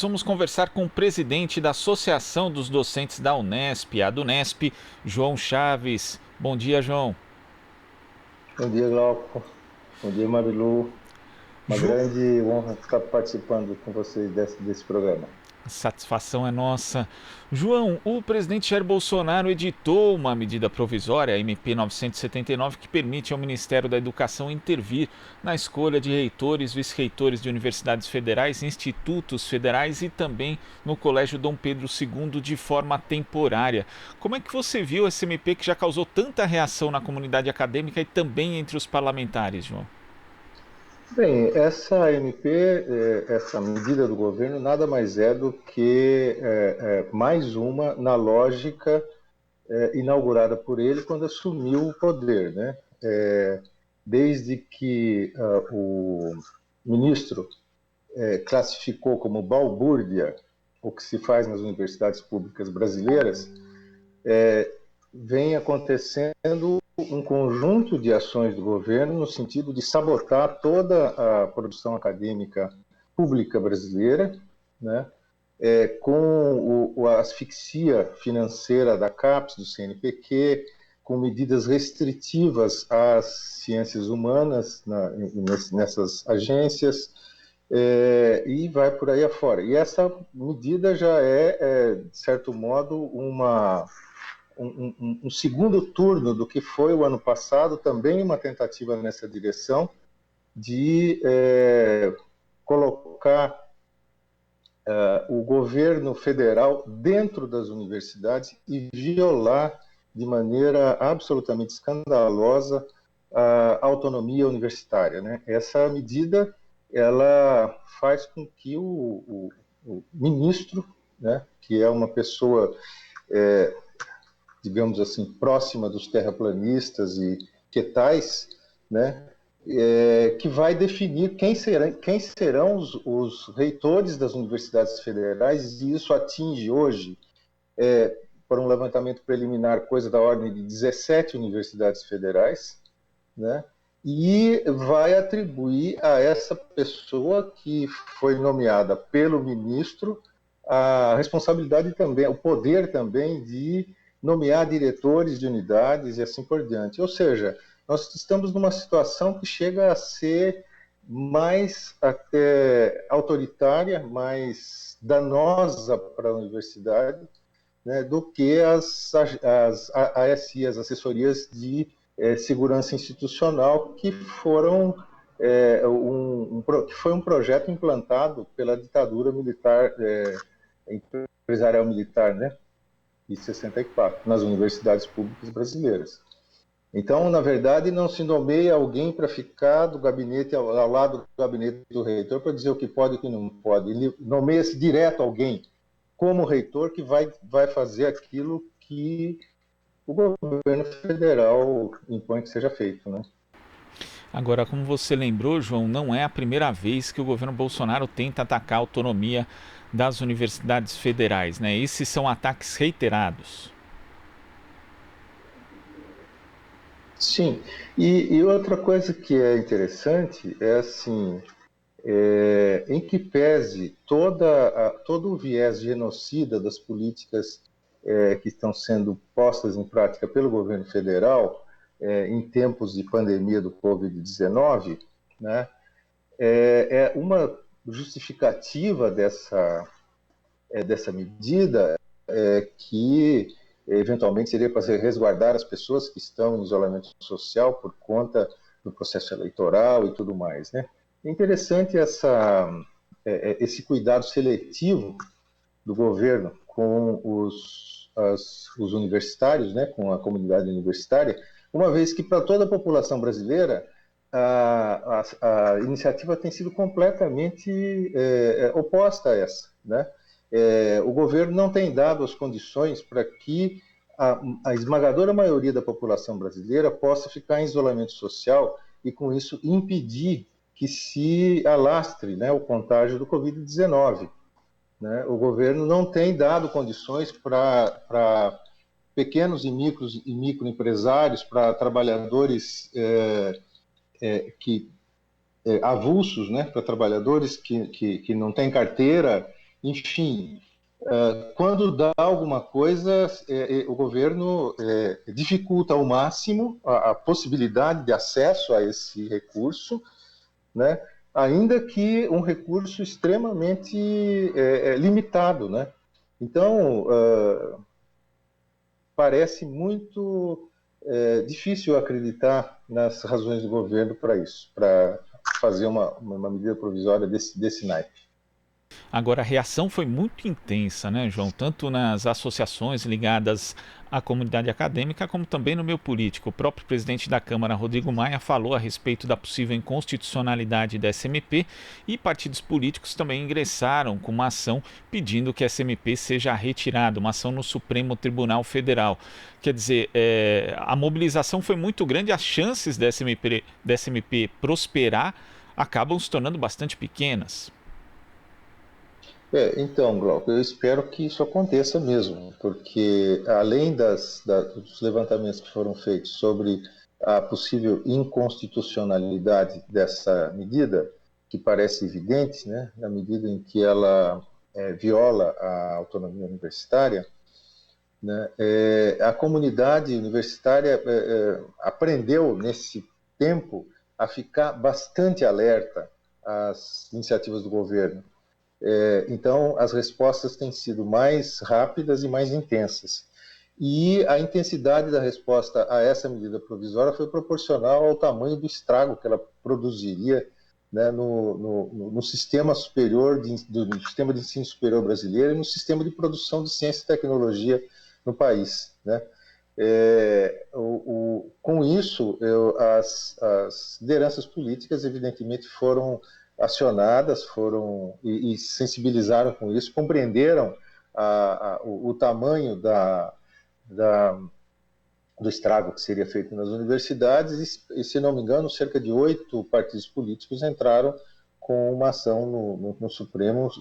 nós vamos conversar com o presidente da Associação dos Docentes da Unesp, a Dunesp, João Chaves. Bom dia, João. Bom dia, Glauco. Bom dia, Marilu. Uma grande honra estar participando com vocês desse programa. A satisfação é nossa. João, o presidente Jair Bolsonaro editou uma medida provisória, a MP 979, que permite ao Ministério da Educação intervir na escolha de reitores, vice-reitores de universidades federais, institutos federais e também no Colégio Dom Pedro II de forma temporária. Como é que você viu essa MP que já causou tanta reação na comunidade acadêmica e também entre os parlamentares, João? Bem, essa MP, essa medida do governo, nada mais é do que mais uma na lógica inaugurada por ele quando assumiu o poder, né? Desde que o ministro classificou como balbúrdia o que se faz nas universidades públicas brasileiras, vem acontecendo um conjunto de ações do governo no sentido de sabotar toda a produção acadêmica pública brasileira, né? Com a asfixia financeira da CAPES, do CNPq, com medidas restritivas às ciências humanas nessas agências, e vai por aí afora. E essa medida já de certo modo, um segundo turno do que foi o ano passado, também uma tentativa nessa direção de colocar o governo federal dentro das universidades e violar de maneira absolutamente escandalosa a autonomia universitária, né? Essa medida ela faz com que o ministro, né, que é uma pessoa digamos assim, próxima dos terraplanistas e que tais, né, que vai definir quem serão os reitores das universidades federais, e isso atinge hoje, por um levantamento preliminar, coisa da ordem de 17 universidades federais, né, e vai atribuir a essa pessoa que foi nomeada pelo ministro a responsabilidade também, o poder também de nomear diretores de unidades e assim por diante. Ou seja, nós estamos numa situação que chega a ser mais até autoritária, mais danosa para a universidade, né, do que as ASI, as assessorias de segurança institucional, que foram que foi um projeto implantado pela ditadura militar, empresarial militar, né, de 64, nas universidades públicas brasileiras. Então, na verdade, não se nomeia alguém para ficar do gabinete ao lado do gabinete do reitor para dizer o que pode e o que não pode. Ele nomeia-se direto alguém como reitor que vai fazer aquilo que o governo federal impõe que seja feito, né? Agora, como você lembrou, João, não é a primeira vez que o governo Bolsonaro tenta atacar a autonomia das universidades federais, né? Esses são ataques reiterados. Sim, e outra coisa que é interessante é assim, em que pese todo o viés genocida das políticas que estão sendo postas em prática pelo governo federal em tempos de pandemia do Covid-19, né, uma justificativa dessa medida que eventualmente seria para resguardar as pessoas que estão em isolamento social por conta do processo eleitoral e tudo mais, né? É interessante esse cuidado seletivo do governo com os universitários, né, com a comunidade universitária, uma vez que para toda a população brasileira a iniciativa tem sido completamente oposta a essa, né? O governo não tem dado as condições para que a esmagadora maioria da população brasileira possa ficar em isolamento social e, com isso, impedir que se alastre, né, o contágio do Covid-19. Né? O governo não tem dado condições para pequenos e microempresários, para trabalhadores avulsos, né, para trabalhadores que não têm carteira enfim, quando dá alguma coisa, o governo dificulta ao máximo a possibilidade de acesso a esse recurso, né? Ainda que um recurso extremamente limitado, né? Então, parece muito difícil acreditar nas razões do governo para isso, para fazer uma medida provisória desse naipe. Agora, a reação foi muito intensa, né, João? Tanto nas associações ligadas à comunidade acadêmica, como também no meio político. O próprio presidente da Câmara, Rodrigo Maia, falou a respeito da possível inconstitucionalidade da SMP e partidos políticos também ingressaram com uma ação pedindo que a SMP seja retirada, uma ação no Supremo Tribunal Federal. Quer dizer, a mobilização foi muito grande, as chances da SMP prosperar acabam se tornando bastante pequenas. Então, Glauco, eu espero que isso aconteça mesmo, porque além dos levantamentos que foram feitos sobre a possível inconstitucionalidade dessa medida, que parece evidente, né, na medida em que ela viola a autonomia universitária, né, a comunidade universitária aprendeu nesse tempo a ficar bastante alerta às iniciativas do governo. Então, as respostas têm sido mais rápidas e mais intensas. E a intensidade da resposta a essa medida provisória foi proporcional ao tamanho do estrago que ela produziria, né, no sistema superior, do sistema de ensino superior brasileiro e no sistema de produção de ciência e tecnologia no país, né? Com isso, as lideranças políticas, evidentemente, foram acionadas, e sensibilizaram com isso, compreenderam o tamanho do estrago que seria feito nas universidades e, se não me engano, cerca de 8 partidos políticos entraram com uma ação no Supremo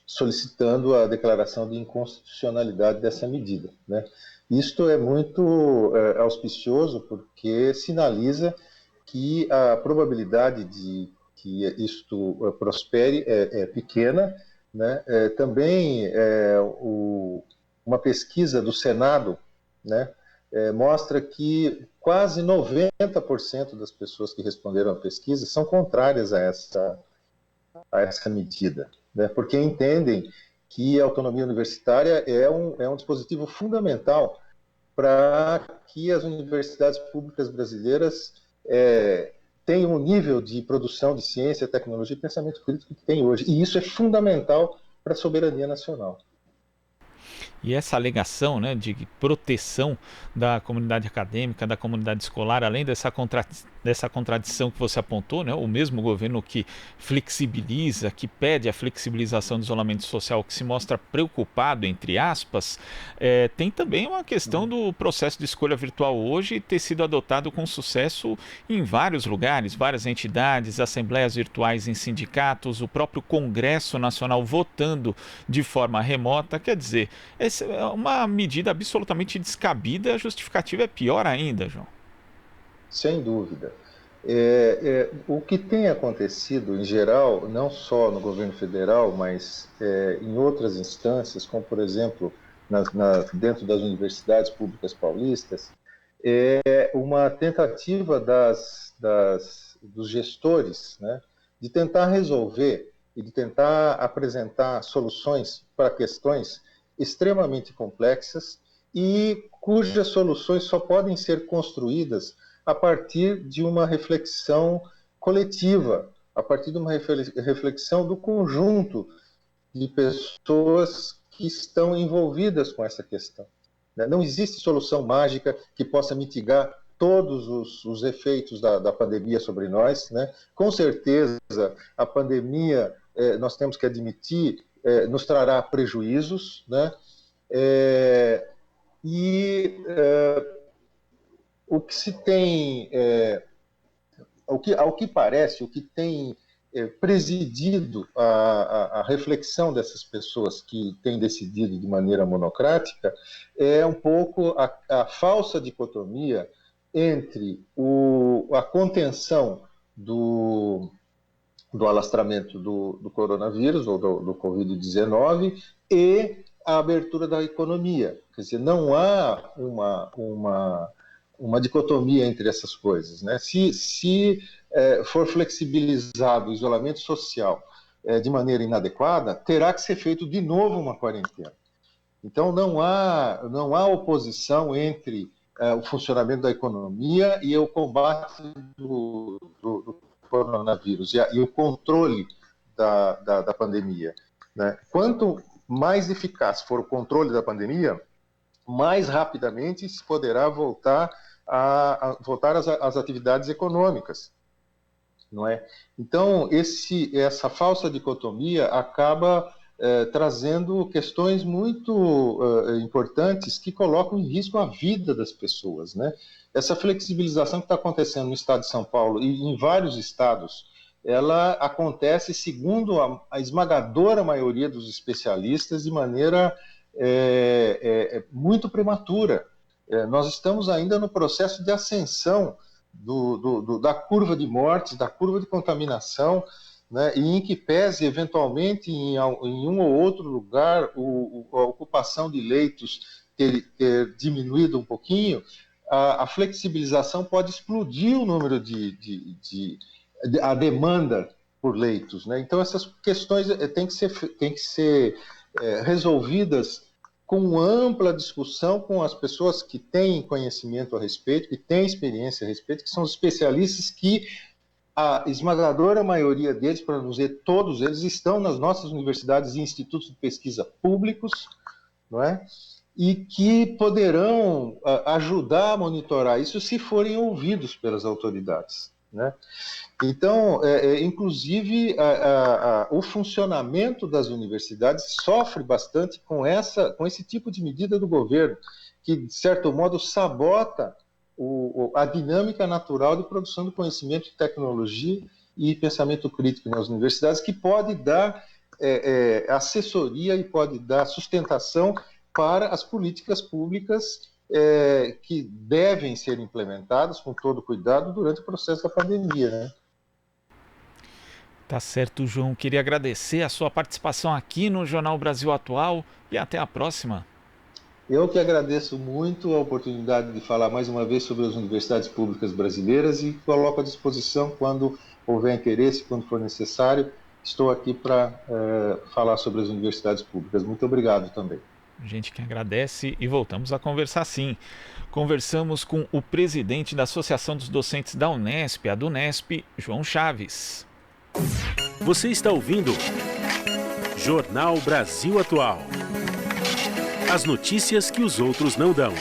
solicitando a declaração de inconstitucionalidade dessa medida, né? Isto é muito auspicioso porque sinaliza que a probabilidade de que isto prospere é pequena, né? Também uma pesquisa do Senado, né, mostra que quase 90% das pessoas que responderam à pesquisa são contrárias a essa medida, né? Porque entendem que a autonomia universitária é um dispositivo fundamental para que as universidades públicas brasileiras tenham o nível de produção de ciência, tecnologia e pensamento crítico que tem hoje. E isso é fundamental para a soberania nacional. E essa alegação, né, de proteção da comunidade acadêmica, da comunidade escolar, além dessa contradição que você apontou, né, o mesmo governo que flexibiliza, que pede a flexibilização do isolamento social, que se mostra preocupado, entre aspas, tem também uma questão do processo de escolha virtual hoje ter sido adotado com sucesso em vários lugares, várias entidades, assembleias virtuais em sindicatos, o próprio Congresso Nacional votando de forma remota. Quer dizer, essa é uma medida absolutamente descabida, a justificativa é pior ainda, João. Sem dúvida. O que tem acontecido, em geral, não só no governo federal, mas em outras instâncias, como, por exemplo, dentro das universidades públicas paulistas, é uma tentativa dos gestores, né, de tentar resolver e de tentar apresentar soluções para questões extremamente complexas e cujas soluções só podem ser construídas a partir de uma reflexão coletiva, a partir de uma reflexão do conjunto de pessoas que estão envolvidas com essa questão. Não existe solução mágica que possa mitigar todos os efeitos da pandemia sobre nós, né? Com certeza, a pandemia, nós temos que admitir, nos trará prejuízos, né? O que se tem, ao que parece, o que tem presidido a reflexão dessas pessoas que têm decidido de maneira monocrática é um pouco a falsa dicotomia entre a contenção do alastramento do coronavírus ou do Covid-19 e a abertura da economia. Quer dizer, não há uma dicotomia entre essas coisas, né? Se for flexibilizado o isolamento social de maneira inadequada, terá que ser feito de novo uma quarentena. Então, não há oposição entre o funcionamento da economia e o combate do coronavírus e o controle da pandemia, né? Quanto mais eficaz for o controle da pandemia, mais rapidamente se poderá voltar às atividades econômicas, não é? Então, essa falsa dicotomia acaba trazendo questões muito importantes que colocam em risco a vida das pessoas, né? Essa flexibilização que está acontecendo no estado de São Paulo e em vários estados, ela acontece, segundo a esmagadora maioria dos especialistas, de maneira muito prematura. Nós estamos ainda no processo de ascensão da curva de mortes, da curva de contaminação, né, e em que pese, eventualmente, em um ou outro lugar, a ocupação de leitos ter diminuído um pouquinho, a flexibilização pode explodir o número a demanda por leitos, né? Então, essas questões têm que ser resolvidas com ampla discussão com as pessoas que têm conhecimento a respeito, que têm experiência a respeito, que são os especialistas que a esmagadora maioria deles, para não dizer todos eles, estão nas nossas universidades e institutos de pesquisa públicos, não é? E que poderão ajudar a monitorar isso se forem ouvidos pelas autoridades, né? Então, inclusive, o funcionamento das universidades sofre bastante com esse tipo de medida do governo, que, de certo modo, sabota a dinâmica natural de produção do conhecimento de tecnologia e pensamento crítico nas universidades, que pode dar assessoria e pode dar sustentação para as políticas públicas que devem ser implementadas com todo cuidado durante o processo da pandemia, né? Tá certo, João. Queria agradecer a sua participação aqui no Jornal Brasil Atual e até a próxima. Eu que agradeço muito a oportunidade de falar mais uma vez sobre as universidades públicas brasileiras e coloco à disposição quando houver interesse, quando for necessário. Estou aqui para falar sobre as universidades públicas. Muito obrigado também. A gente que agradece e voltamos a conversar sim. Conversamos com o presidente da Associação dos Docentes da Unesp, a DUNESP, João Chaves. Você está ouvindo Jornal Brasil Atual. As notícias que os outros não dão.